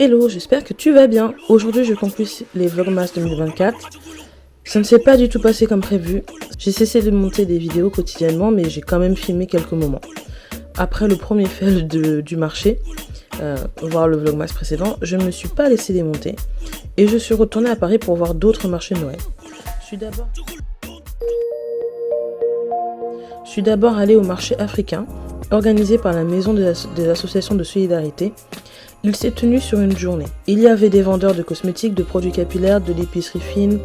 Hello, j'espère que tu vas bien. Aujourd'hui, je conclue les Vlogmas 2024. Ça ne s'est pas du tout passé comme prévu. J'ai cessé de monter des vidéos quotidiennement, mais j'ai quand même filmé quelques moments. Après le premier fail du marché, voir le Vlogmas précédent, je ne me suis pas laissé démonter et je suis retournée à Paris pour voir d'autres marchés de Noël. Je suis d'abord allée au marché africain, organisé par la Maison des associations de solidarité. Il s'est tenu sur une journée. Il y avait des vendeurs de cosmétiques, de produits capillaires, de l'épicerie fine,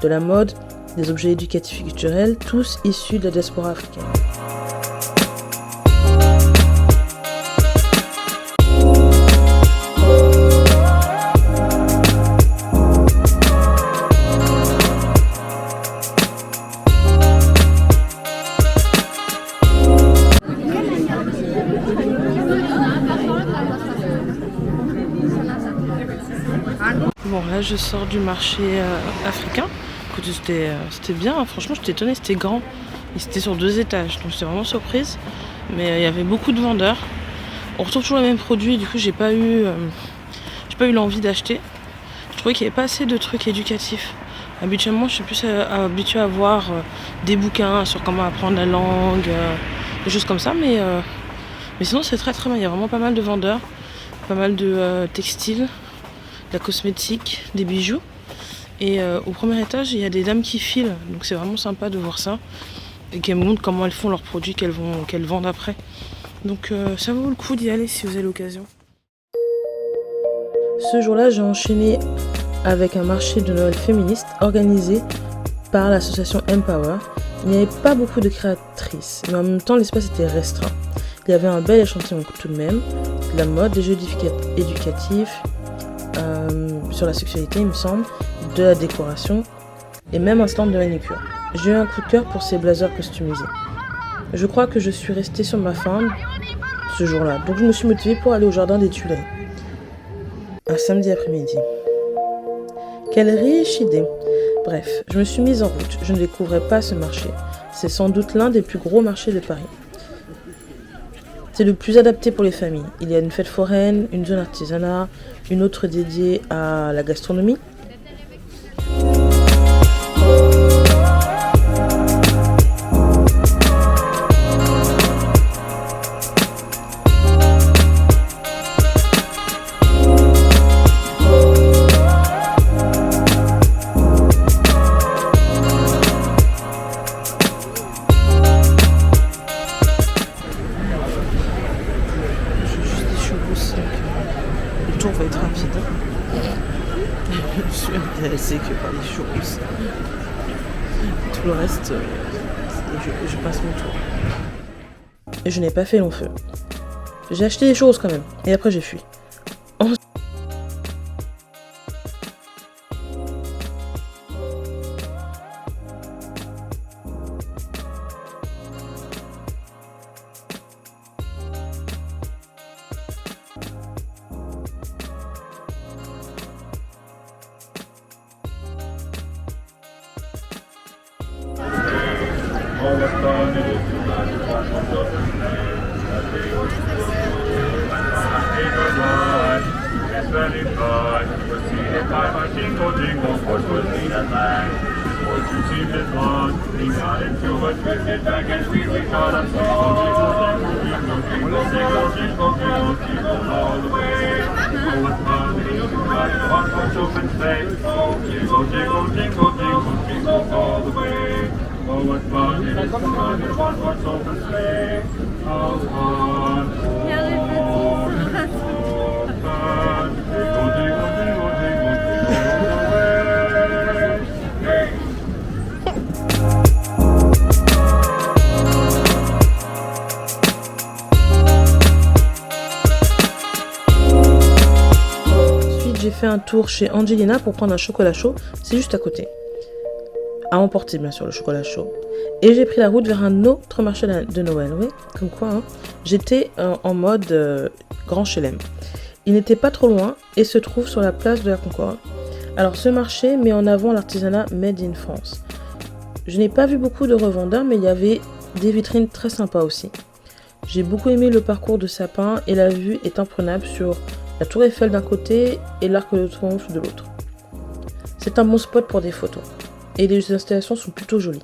de la mode, des objets éducatifs et culturels, tous issus de la diaspora africaine. Bon, là je sors du marché africain. Écoute, c'était bien, hein. Franchement j'étais étonnée, c'était grand. Et c'était sur 2 étages, donc j'étais vraiment surprise. Mais il y avait beaucoup de vendeurs. On retrouve toujours les mêmes produits, du coup j'ai pas eu l'envie d'acheter. Je trouvais qu'il n'y avait pas assez de trucs éducatifs. Habituellement je suis plus habituée à voir des bouquins sur comment apprendre la langue, des choses comme ça, mais sinon c'est très très bien. Il y a vraiment pas mal de vendeurs, pas mal de textiles, de la cosmétique, des bijoux. Et au premier étage, il y a des dames qui filent, donc c'est vraiment sympa de voir ça. Et qu'elles montrent comment elles font leurs produits qu'elles vendent après. Donc ça vaut le coup d'y aller si vous avez l'occasion. Ce jour-là, j'ai enchaîné avec un marché de Noël féministe organisé par l'association Empower. Il n'y avait pas beaucoup de créatrices, mais en même temps l'espace était restreint. Il y avait un bel échantillon tout de même, de la mode, des jeux éducatifs, sur la sexualité il me semble, de la décoration et même un stand de manicure. J'ai eu un coup de cœur pour ces blazers customisés. Je crois que je suis restée sur ma faim ce jour-là, donc je me suis motivée pour aller au jardin des Tuileries. Un samedi après-midi. Quelle riche idée! Bref, je me suis mise en route, je ne découvrais pas ce marché. C'est sans doute l'un des plus gros marchés de Paris. C'est le plus adapté pour les familles. Il y a une fête foraine, une zone artisanat, une autre dédiée à la gastronomie. Le tour va être rapide. Je suis intéressée que par les churros. Tout le reste, je passe mon tour. Et je n'ai pas fait long feu. J'ai acheté des choses quand même. Et après j'ai fui. J'ai fait un tour chez Angelina pour prendre un chocolat chaud, c'est juste à côté. À emporter bien sûr le chocolat chaud. Et j'ai pris la route vers un autre marché de Noël, oui, comme quoi, hein. J'étais en mode Grand Chelem. Il n'était pas trop loin et se trouve sur la place de la Concorde. Alors ce marché met en avant l'artisanat Made in France. Je n'ai pas vu beaucoup de revendeurs, mais il y avait des vitrines très sympas aussi. J'ai beaucoup aimé le parcours de sapin et la vue est imprenable sur la tour Eiffel d'un côté et l'Arc de Triomphe de l'autre. C'est un bon spot pour des photos, et les installations sont plutôt jolies.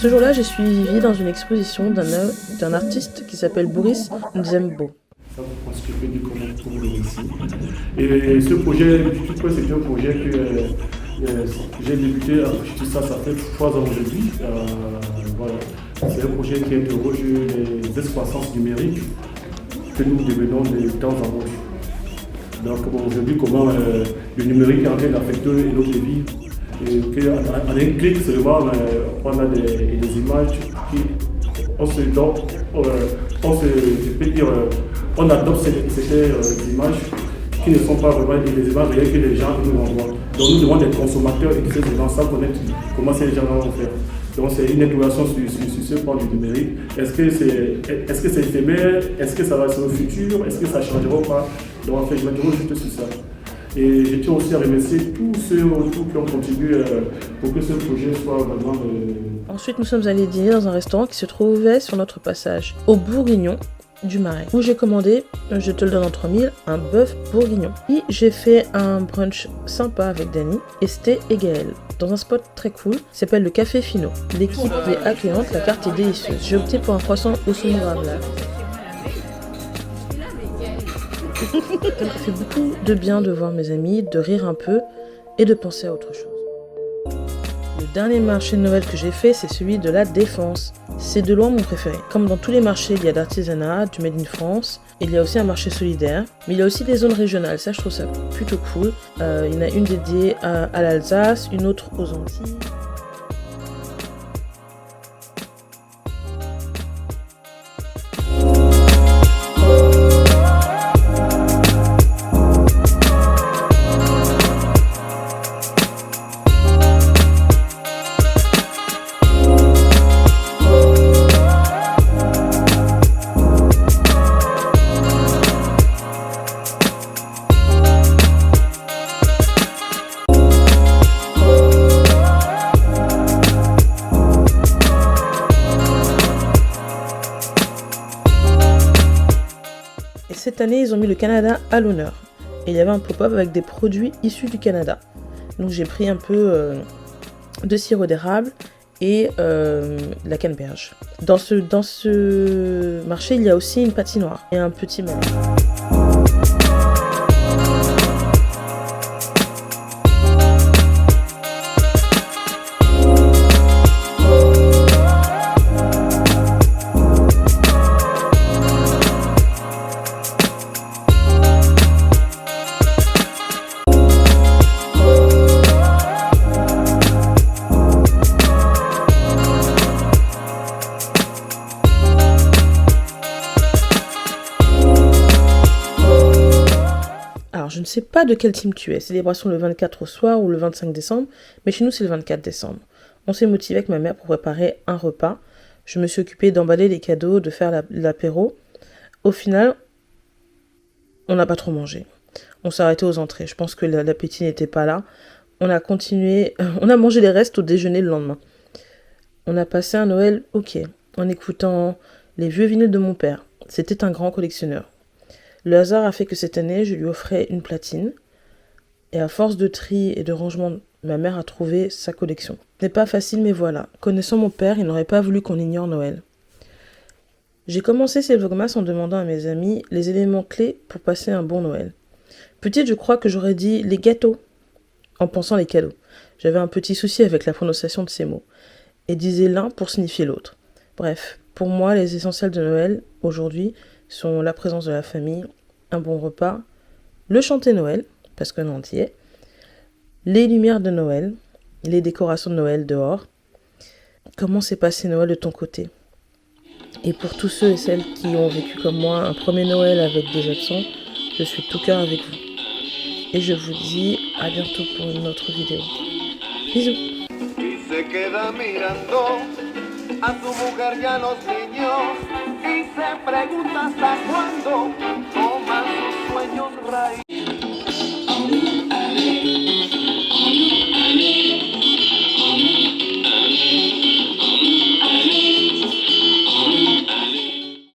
Ce jour-là, j'ai suivi dans une exposition d'un artiste qui s'appelle Boris Nzembo. Ça vous constituez du comment pour le ici. Et ce projet, c'est un projet que j'ai débuté, ça fait 3 ans aujourd'hui. Voilà. C'est un projet qui interroge les excroissances numériques que nous devenons de temps en temps. Donc aujourd'hui, comment le numérique est en train d'affecter notre vie. Et en un clic seulement, on a des images qui, on adopte ces images qui ne sont pas vraiment des images réelles que les gens nous envoient. Donc nous devons être consommateurs et ces gens sans connaître comment ces gens vont faire. Donc c'est une interrogation sur ce point du numérique. Est-ce que c'est éphémère? Est-ce que ça va sur le futur? Est-ce que ça changera ou pas? Donc en fait, je m'interroge juste sur ça. Et je tiens aussi à remercier tous ceux autour qui ont contribué pour que ce projet soit vraiment... Ensuite, nous sommes allés dîner dans un restaurant qui se trouvait sur notre passage, au Bourguignon du Marais, où j'ai commandé, je te le donne entre mille, un bœuf bourguignon. Puis j'ai fait un brunch sympa avec Dani, Esté et Gaël, dans un spot très cool, qui s'appelle le Café Fino. L'équipe est accueillante, la carte est délicieuse. J'ai opté pour un croissant au saumon gravlax. Ça m'a fait beaucoup de bien de voir mes amis, de rire un peu et de penser à autre chose. Le dernier marché de Noël que j'ai fait, c'est celui de la Défense. C'est de loin mon préféré. Comme dans tous les marchés, il y a d'artisanat, du Made in France. Il y a aussi un marché solidaire, mais il y a aussi des zones régionales. Ça, je trouve ça plutôt cool. Il y en a une dédiée à l'Alsace, une autre aux Antilles. Cette année, ils ont mis le Canada à l'honneur. Et il y avait un pop-up avec des produits issus du Canada. Donc j'ai pris un peu de sirop d'érable et la canneberge. Dans ce marché, il y a aussi une patinoire et un petit mall. Je ne sais pas de quel team tu es, célébration le 24 au soir ou le 25 décembre, mais chez nous c'est le 24 décembre. On s'est motivé avec ma mère pour préparer un repas. Je me suis occupée d'emballer les cadeaux, de faire l'apéro. Au final, on n'a pas trop mangé. On s'est arrêté aux entrées. Je pense que l'appétit n'était pas là. On a continué, on a mangé les restes au déjeuner le lendemain. On a passé un Noël ok, en écoutant les vieux vinyles de mon père. C'était un grand collectionneur. Le hasard a fait que cette année, je lui offrais une platine. Et à force de tri et de rangement, ma mère a trouvé sa collection. Ce n'est pas facile, mais voilà. Connaissant mon père, il n'aurait pas voulu qu'on ignore Noël. J'ai commencé ces vlogmas en demandant à mes amis les éléments clés pour passer un bon Noël. Petite, je crois que j'aurais dit les gâteaux, en pensant les cadeaux. J'avais un petit souci avec la prononciation de ces mots. Et disais l'un pour signifier l'autre. Bref, pour moi, les essentiels de Noël, aujourd'hui, sont la présence de la famille, un bon repas, le chanter Noël, parce qu'on en y est, les lumières de Noël, les décorations de Noël dehors. Comment s'est passé Noël de ton côté? Et pour tous ceux et celles qui ont vécu comme moi un premier Noël avec des absents, je suis de tout cœur avec vous. Et je vous dis à bientôt pour une autre vidéo. Bisous. Y se queda mirando a su mujer y a los niños y se pregunta hasta cuándo toman sus sueños raíz.